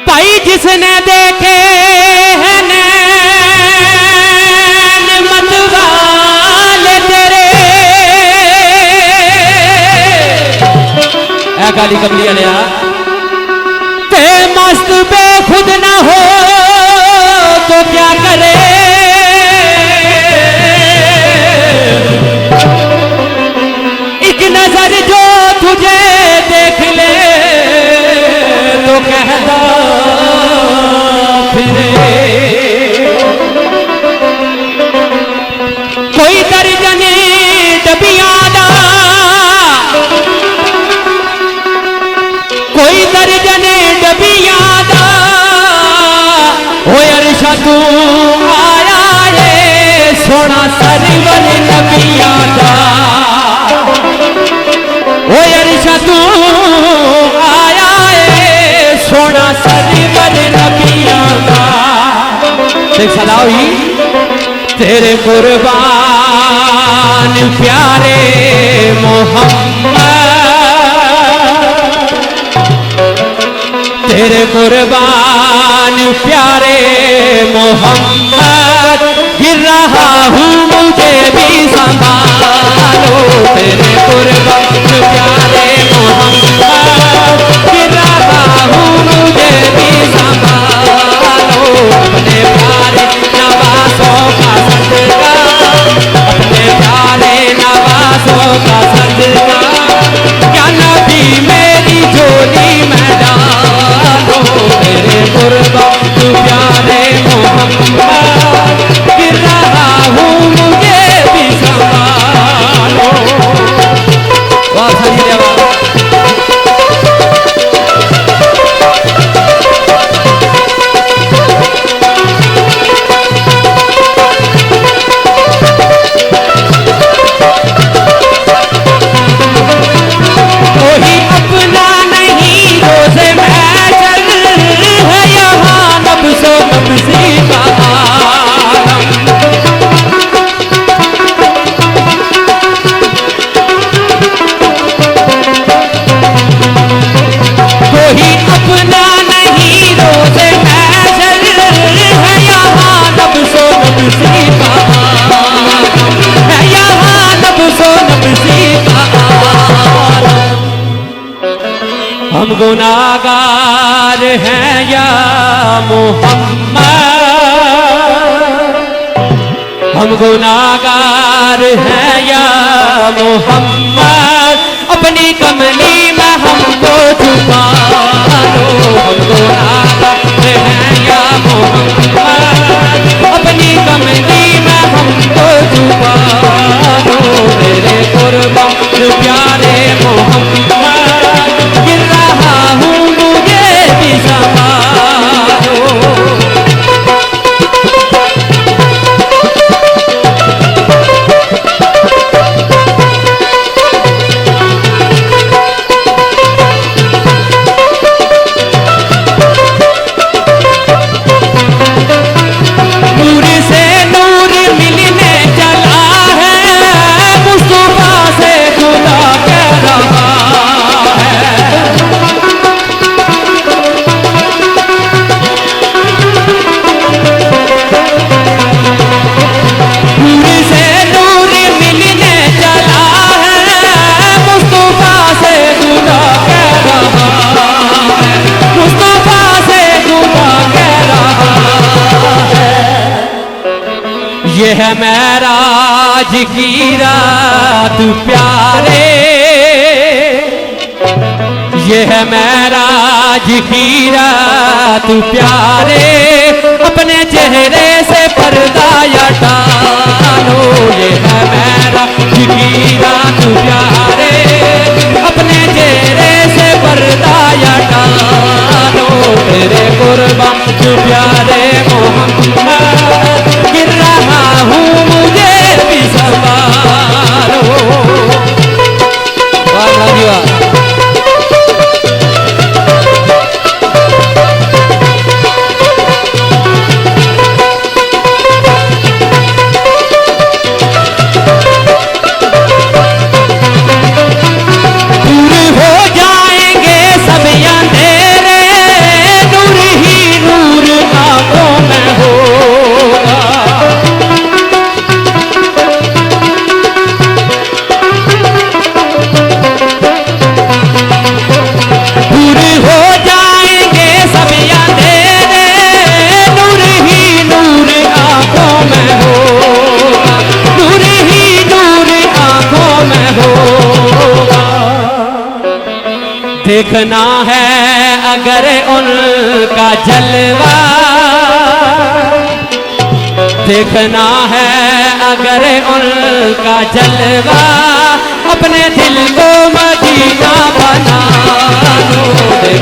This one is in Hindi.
भाई जिसने देखे हैं नैन मतवाले तेरे, ऐ गाली कमली वाले ते मस्त बेखुद ना हो तो क्या करे। एक नजर जो तुझे देख ले तो कहता फिरे। कोई दर्जने डबियां दा, कोई दर्जने डबियां दा होए अरशा तू आया है सोना सरवर नबियां दा। होए अरशा तू आया है सोना सरवर नबियां दा। देख सलाह हुई तेरे कुर्बान प्यारे मोहम्मद, तेरे कुर्बान प्यारे मोहम्मद, गिर रहा हूँ मुझे भी संभालो। तेरे कुर्बान प्यारे मोहम्मद, गिर रहा हूँ मुझे भी संभालो। अपने प्यारे नवासों का सदका, अपने प्यारे नवासों का सदका, क्या नबी मेरी झोली में डालो। तेरे कुर्बान प्यारे मोहम्मद, गिर रहा हूँ मुझे भी संभालो। वाह सही जवाब। हम गुनाहगार हैं या मोहम्मद, हम गुनाहगार हैं या मोहम्मद, अपनी कमली में हमको छुपा लो। हम गुनाहगार हैं या मोहम्मद, अपनी कमली में हमको छुपा लो। तेरे कुर्बान प्यारे मोहम्मद, गिर रहा हूँ मुझे भी संभालो। नूर से नूर मिलने चला है, मुस्तफा से खुदा कह रहा है। नूर से नूर मिलने चला है, मुस्तफा से खुदा कह रहा है, मुस्तफा से खुदा कह रहा है। ये है मेराज की रात प्यारे, ये है मेराज की रात प्यारे, अपने चेहरे से पर्दा हटा लो। ये है मेराज की रात प्यारे, अपने चेहरे से पर्दा हटा लो। तेरे कुर्बान प्यारे मोहम्मद, गिर रहा हूँ मुझे भी संभालो। वाह वाह। दूर हो जाएंगे सब अंधेरे, देखना है अगर उनका जलवा, देखना है अगर उनका जलवा, अपने दिल को मदीना बना लो।